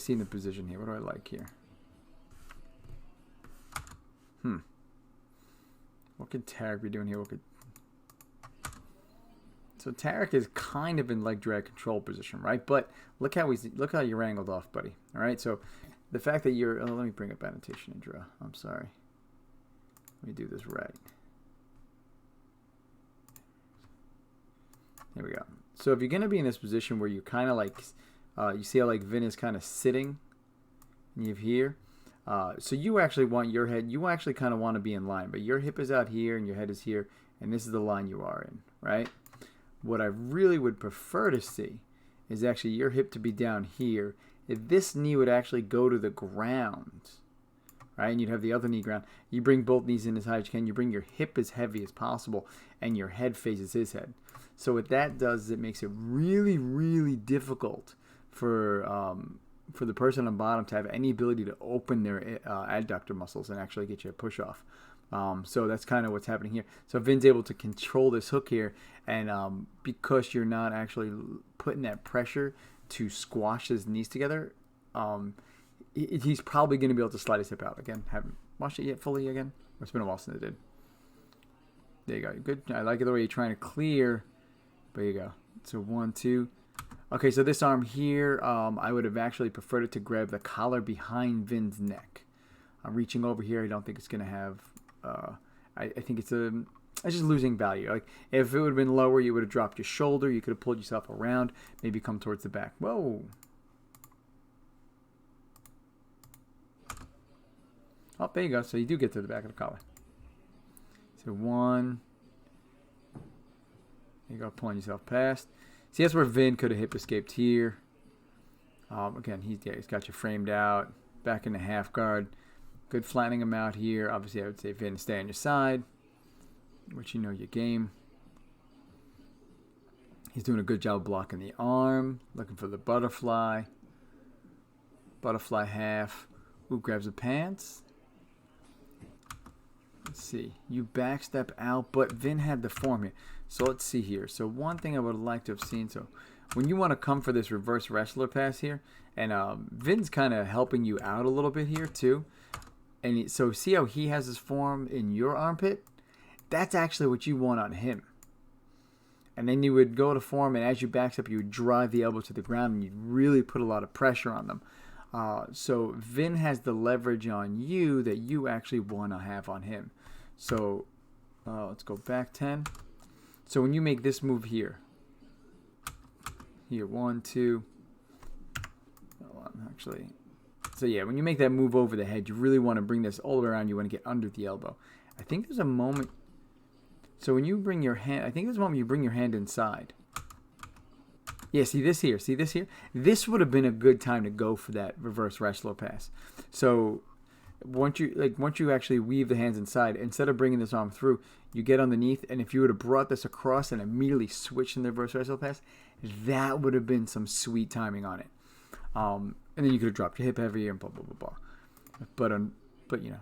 see in the position here? What do I like here? What could Tarek be doing here? So Tarek is kind of in leg drag control position, right? But look how you're angled off, buddy. All right. So the fact that you're let me bring up annotation and draw. I'm sorry. Let me do this right. There we go. So if you're going to be in this position where you're kind of like, you see how like Vin is kind of sitting, and you have here. So you actually want your head, you actually kind of want to be in line, but your hip is out here and your head is here, and this is the line you are in, right? What I really would prefer to see is actually your hip to be down here. If this knee would actually go to the ground, right, and you'd have the other knee ground, you bring both knees in as high as you can, you bring your hip as heavy as possible, and your head faces his head. So what that does is it makes it really, really difficult for the person on bottom to have any ability to open their adductor muscles and actually get you a push off. So that's kind of what's happening here. So Vin's able to control this hook here, and because you're not actually putting that pressure to squash his knees together, he's probably going to be able to slide his hip out. Again, haven't watched it yet fully again. It's been a while since I did. There you go. Good. I like it the way you're trying to clear. There you go. So 1, 2. Okay, so this arm here, I would have actually preferred it to grab the collar behind Vin's neck. I'm reaching over here. I don't think it's going to have... I think it's just losing value. Like if it would have been lower, you would have dropped your shoulder. You could have pulled yourself around, maybe come towards the back. Whoa. Oh, there you go. So you do get to the back of the collar. So 1. There you go, pulling yourself past. See, that's where Vin could have hip escaped here. Again, he's got you framed out, back in the half guard. Good flattening him out here. Obviously, I would say Vin, stay on your side, which you know your game. He's doing a good job blocking the arm, looking for the butterfly. Butterfly half. Ooh, grabs the pants. Let's see. You backstep out, but Vin had the form here. So let's see here. So one thing I would like to have seen. So when you want to come for this reverse wrestler pass here, and Vin's kind of helping you out a little bit here too. And so see how he has his form in your armpit? That's actually what you want on him. And then you would go to form, and as you backstep, you would drive the elbow to the ground, and you'd really put a lot of pressure on them. So Vin has the leverage on you that you actually want to have on him. So let's go back 10. So when you make this move here, 1, 2, actually, so yeah, when you make that move over the head, you really want to bring this all the way around. You want to get under the elbow. I think there's a moment. So when you bring your hand, I think there's a moment you bring your hand inside. Yeah, see this here? See this here? This would have been a good time to go for that reverse wrestler pass. So once you actually weave the hands inside, instead of bringing this arm through, you get underneath, and if you would have brought this across and immediately switched in the reverse wrestler pass, that would have been some sweet timing on it. And then you could have dropped your hip heavier and blah, blah, blah, blah. But you know,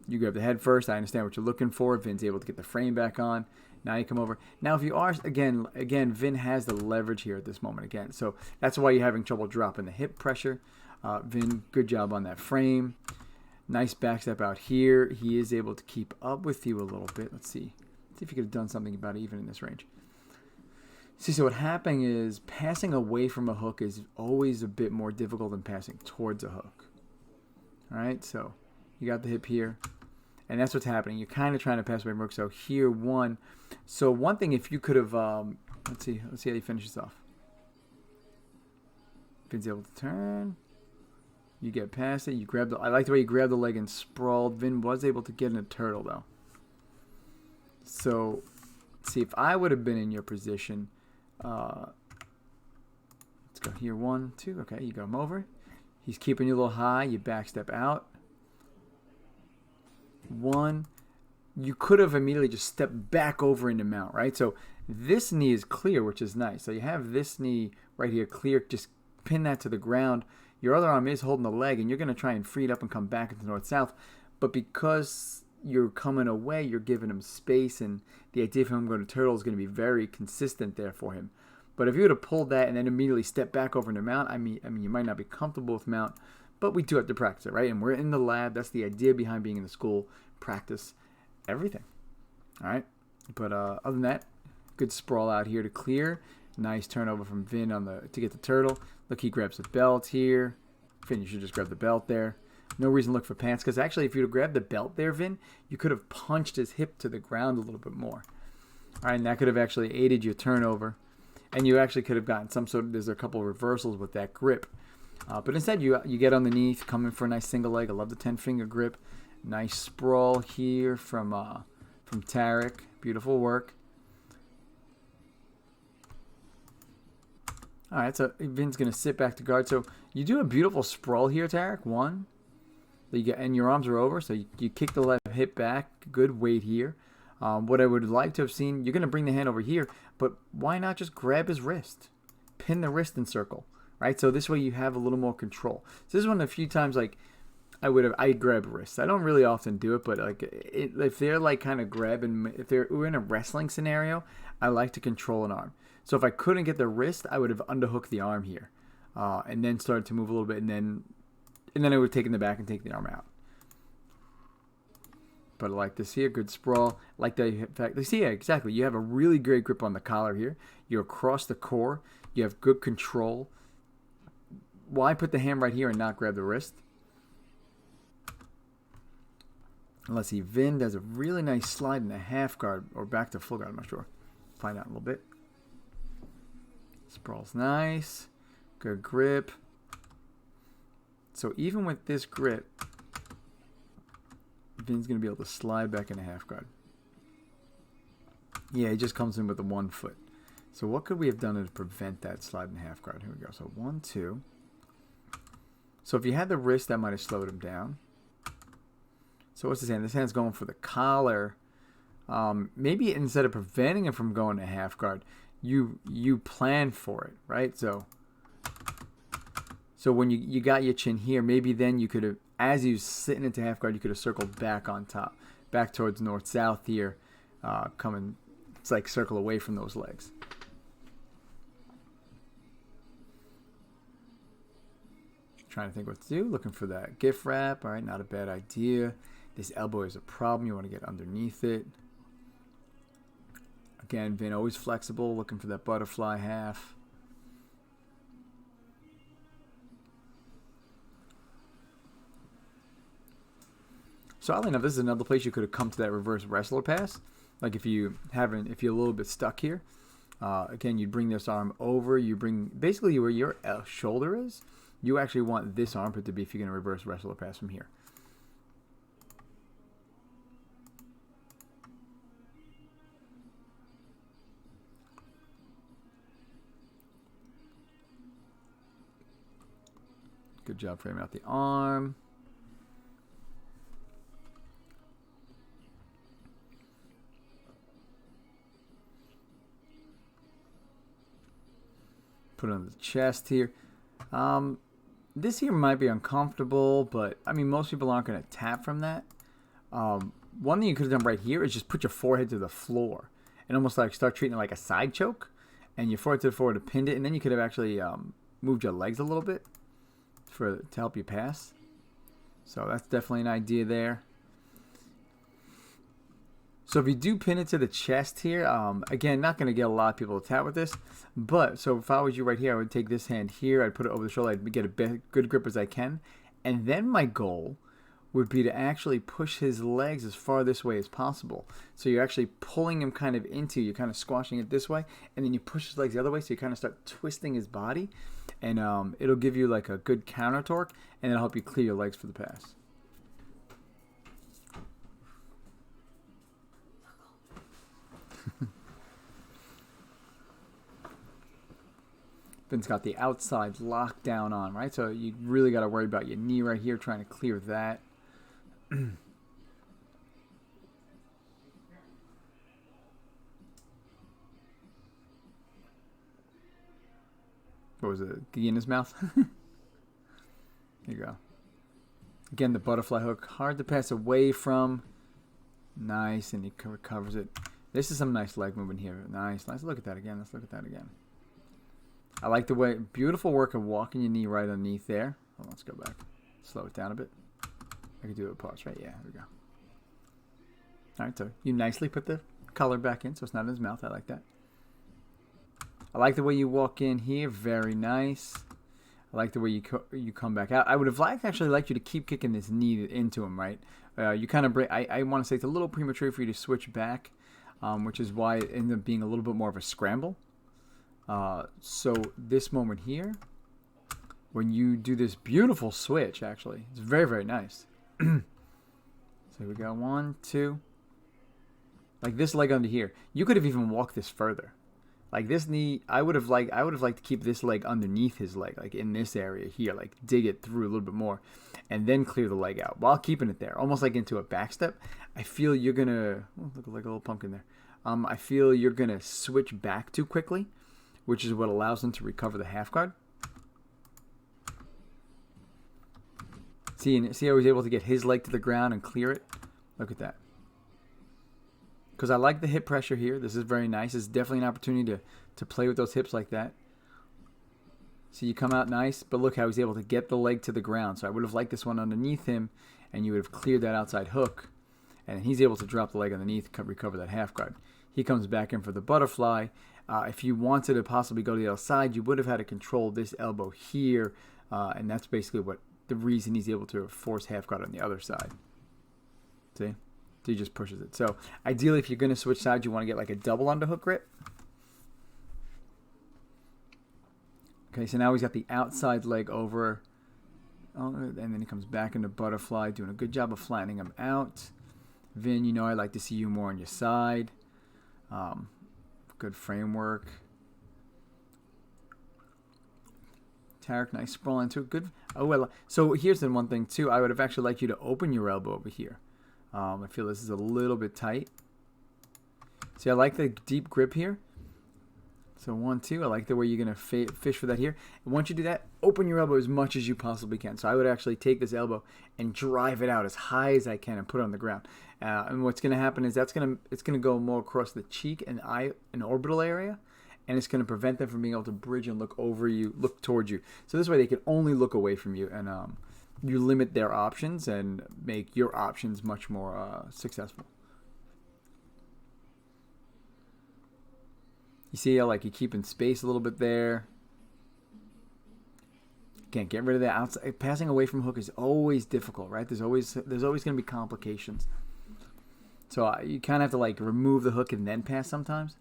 you grab the head first. I understand what you're looking for. Vin's able to get the frame back on. Now you come over. Now if you are, again, Vin has the leverage here at this moment again. So that's why you're having trouble dropping the hip pressure. Vin, good job on that frame. Nice backstep out here. He is able to keep up with you a little bit. Let's see. See if you could have done something about it even in this range. See, so what happening is passing away from a hook is always a bit more difficult than passing towards a hook. All right, so you got the hip here, and that's what's happening. You're kind of trying to pass away from a hook. So here, 1. So one thing, if you could have, let's see how he finishes off. Vin's able to turn. You get past it. You grab the. I like the way you grab the leg and sprawled. Vin was able to get in a turtle though. So, let's see if I would have been in your position. Let's go here. 1, 2. Okay, you got him over. He's keeping you a little high. You backstep out. 1. You could have immediately just stepped back over into mount, right? So this knee is clear, which is nice. So you have this knee right here clear. Just pin that to the ground. Your other arm is holding the leg, and you're going to try and free it up and come back into north-south. But because you're coming away, you're giving him space, and the idea of him going to turtle is going to be very consistent there for him. But if you would have pulled that and then immediately stepped back over into mount, I mean, you might not be comfortable with mount, but we do have to practice it, right? And we're in the lab. That's the idea behind being in the school. Practice everything. All right. But other than that, good sprawl out here to clear. Nice turnover from Vin to get the turtle. Look, he grabs the belt here. Vin, you should just grab the belt there. No reason to look for pants, because actually if you would have grabbed the belt there, Vin, you could have punched his hip to the ground a little bit more. All right, and that could have actually aided your turnover. And you actually could have gotten some sort of, there's a couple of reversals with that grip. But instead, you get underneath, come in for a nice single leg. I love the 10-finger grip. Nice sprawl here from Tarek. Beautiful work. All right, so Vin's going to sit back to guard. So you do a beautiful sprawl here, Tarek. One. And your arms are over, so you kick the left hip back. Good weight here. What I would like to have seen, you're going to bring the hand over here, but why not just grab his wrist? Pin the wrist in circle, right? So this way you have a little more control. So this is one of the few times like I'd grab wrists. I don't really often do it, but like if they're like kind of grabbing, we're in a wrestling scenario, I like to control an arm. So if I couldn't get the wrist, I would have underhooked the arm here, and then started to move a little bit, and then I would have taken the back and take the arm out. But I like this here, good sprawl. Like the fact, see, yeah, exactly. You have a really great grip on the collar here. You're across the core. You have good control. Why put the hand right here and not grab the wrist? Let's see. Vin does a really nice slide in a half guard or back to full guard. I'm not sure. Find out in a little bit. Sprawl's nice. Good grip. So even with this grip, Vin's going to be able to slide back in a half guard. Yeah, he just comes in with the 1 foot. So what could we have done to prevent that slide in half guard? Here we go. So 1, 2. So if you had the wrist, that might have slowed him down. So what's this hand? This hand's going for the collar. Maybe instead of preventing him from going to half guard, you plan for it, right? So when you got your chin here, maybe then you could have, as he was sitting into half guard, you could have circled back on top, back towards north-south here, coming, it's like circle away from those legs. Trying to think what to do, looking for that gift wrap. All right, not a bad idea. This elbow is a problem. You want to get underneath it. Again, Vin always flexible, looking for that butterfly half. So oddly enough, this is another place you could have come to that reverse wrestler pass. Like if you're a little bit stuck here, again, you'd bring this arm over. You bring basically where your shoulder is. You actually want this armpit to be if you're going to reverse wrestler pass from here. Good job framing out the arm. Put it on the chest here. This here might be uncomfortable, but I mean, most people aren't going to tap from that. One thing you could have done right here is just put your forehead to the floor and almost like start treating it like a side choke, and your forehead to the floor to pin it, and then you could have actually moved your legs a little bit to help you pass. So that's definitely an idea there. So if you do pin it to the chest here, again, not going to get a lot of people to tap with this, but so if I was you right here, I would take this hand here, I'd put it over the shoulder, I'd get a good grip as I can, and then my goal would be to actually push his legs as far this way as possible. So you're actually pulling him kind of into, you're kind of squashing it this way, and then you push his legs the other way, so you kind of start twisting his body, and it'll give you like a good counter torque, and it'll help you clear your legs for the pass. Vin's got the outside lockdown on, right? So you really got to worry about your knee right here, trying to clear that. What was it? Gee in his mouth? There you go. Again, the butterfly hook. Hard to pass away from. Nice, and he recovers it. This is some nice leg movement here. Nice. Let's look at that again. Let's look at that again. I like the way, beautiful work of walking your knee right underneath there. Oh, let's go back. Slow it down a bit. I can do a pause, right? Yeah, there we go. All right, so you nicely put the color back in so it's not in his mouth. I like that. I like the way you walk in here. Very nice. I like the way you come back out. I would have actually liked you to keep kicking this knee into him, right? You kind of break. I want to say it's a little premature for you to switch back, which is why it ended up being a little bit more of a scramble. So this moment here, when you do this beautiful switch, actually, it's very, very nice. So we go 1, 2. Like this leg under here, you could have even walked this further. Like this knee, I would have liked to keep this leg underneath his leg, like in this area here, like dig it through a little bit more, and then clear the leg out while keeping it there, almost like into a back step. I feel you're gonna look like a little pumpkin there. I feel you're gonna switch back too quickly, which is what allows him to recover the half guard. See how he was able to get his leg to the ground and clear it? Look at that. Because I like the hip pressure here. This is very nice. It's definitely an opportunity to play with those hips like that. So you come out nice, but look how he's able to get the leg to the ground. So I would have liked this one underneath him, and you would have cleared that outside hook. And he's able to drop the leg underneath, recover that half guard. He comes back in for the butterfly. If you wanted to possibly go to the other side, you would have had to control this elbow here. And that's basically what the reason he's able to force half guard on the other side. See? So he just pushes it. So ideally, if you're going to switch sides, you want to get like a double underhook grip. Okay, so now he's got the outside leg over. Oh, and then he comes back into butterfly, doing a good job of flattening him out. Vin, you know I like to see you more on your side. Good framework. Tarek, nice sprawl into it. Good. Oh, well. So here's the one thing, too. I would have actually liked you to open your elbow over here. I feel this is a little bit tight. See, I like the deep grip here. So 1, 2. I like the way you're going to fish for that here. And once you do that, open your elbow as much as you possibly can. So I would actually take this elbow and drive it out as high as I can and put it on the ground. And what's going to happen is it's going to go more across the cheek and eye and orbital area. And it's going to prevent them from being able to bridge and look towards you. So this way they can only look away from you. And you limit their options and make your options much more successful. You see how like you keep in space a little bit there. Can't get rid of that outside. Passing away from hook is always difficult, right? There's always going to be complications. So you kind of have to like remove the hook and then pass sometimes,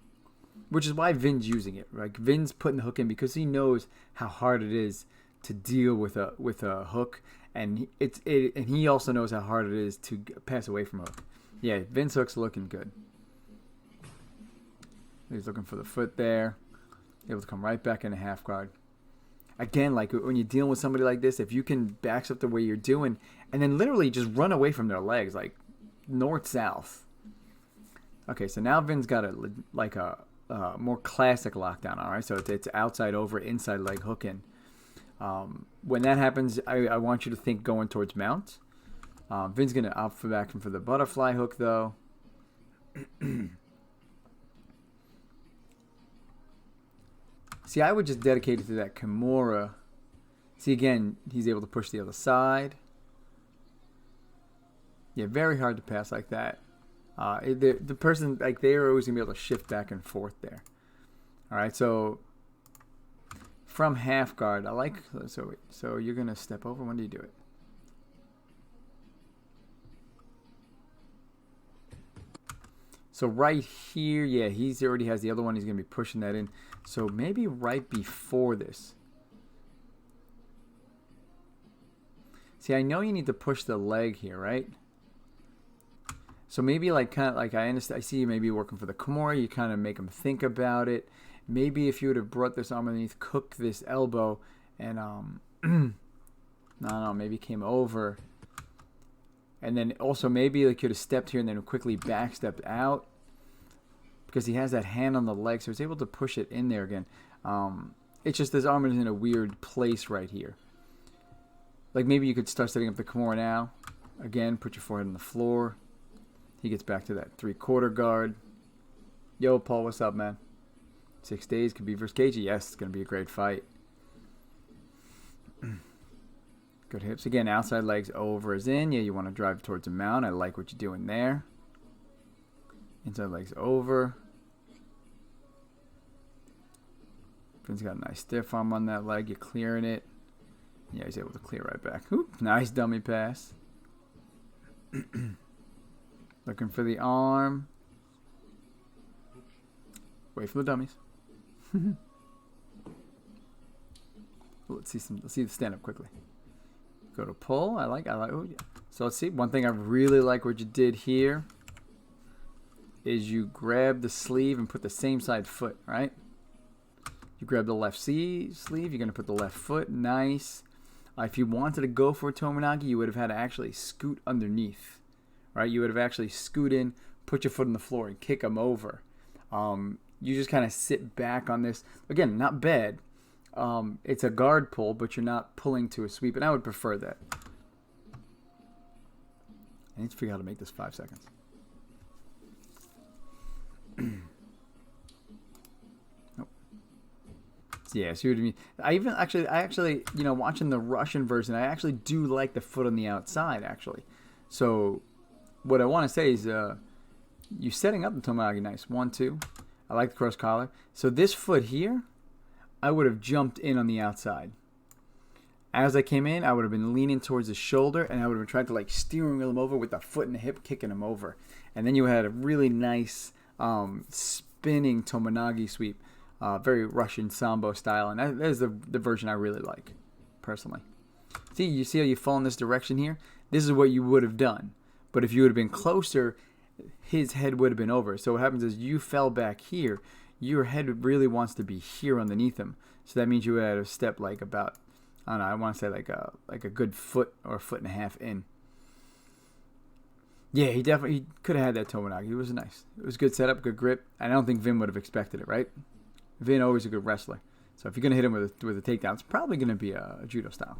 which is why Vin's using it. Right? Vin's putting the hook in because he knows how hard it is to deal with a hook, and and he also knows how hard it is to pass away from hook. Yeah, Vin's hook's looking good. He's looking for the foot there. Able to come right back into half guard. Again, like when you're dealing with somebody like this, if you can back up the way you're doing, and then literally just run away from their legs, like north-south. Okay, so now Vin's got a more classic lockdown, all right? So it's outside over, inside leg hook in. When that happens, I want you to think going towards mount. Vin's going to opt for the butterfly hook, though. See, I would just dedicate it to that Kimura. See, again, he's able to push the other side. Yeah, very hard to pass like that. The person, like, they're always going to be able to shift back and forth there. All right, so from half guard, I like, so you're going to step over. When do you do it? So right here, yeah, he already has the other one. He's going to be pushing that in. So maybe right before this. See, I know you need to push the leg here, right? So maybe like kind of like I understand. I see you maybe working for the Kimura. You kind of make him think about it. Maybe if you would have brought this arm underneath, cooked this elbow, and no, maybe came over. And then also maybe like could have stepped here and then quickly backstepped out because he has that hand on the leg, so he's able to push it in there again. It's just this arm is in a weird place right here. Like maybe you could start setting up the Kimura now. Again, put your forehead on the floor. He gets back to that 3/4 guard. Yo, Paul, what's up, man? 6 days, Khabib versus KG. Yes, it's going to be a great fight. Good hips. Again, outside legs over is in. Yeah, you want to drive towards the mount. I like what you're doing there. Inside legs over. Finn's got a nice stiff arm on that leg. You're clearing it. Yeah, he's able to clear right back. Oop, nice dummy pass. Looking for the arm. Wait for the dummies. Let's see the stand up quickly. Go to pull. I like. Oh yeah. So let's see. One thing I really like what you did here is you grab the sleeve and put the same side foot, right? You grab the left sleeve. You're gonna put the left foot. Nice. If you wanted to go for a Tomoe, you would have had to actually scoot underneath, right? You would have actually scoot in, put your foot on the floor, and kick them over. You just kind of sit back on this. Again, not bad. It's a guard pull, but you're not pulling to a sweep, and I would prefer that. I need to figure out how to make this 5 seconds. Nope. Yeah, see what I mean? I actually, you know, watching the Russian version, I actually do like the foot on the outside, actually. So, what I want to say is, you're setting up the Tomoe nice. 1, 2. I like the cross collar. So this foot here, I would have jumped in on the outside. As I came in, I would have been leaning towards the shoulder, and I would have tried to like steering wheel him over with the foot and the hip, kicking him over. And then you had a really nice spinning Tomoe sweep, very Russian Sambo style, and that is the version I really like, personally. See, you see how you fall in this direction here? This is what you would have done. But if you would have been closer, his head would have been over. So what happens is you fell back here. Your head really wants to be here underneath him. So that means you would have to step like about, I don't know, I want to say like a good foot or a foot and a half in. Yeah, he could have had that Tomoe. It was nice. It was good setup, good grip. I don't think Vin would have expected it, right? Vin always a good wrestler. So if you're going to hit him with a takedown, it's probably going to be a judo style.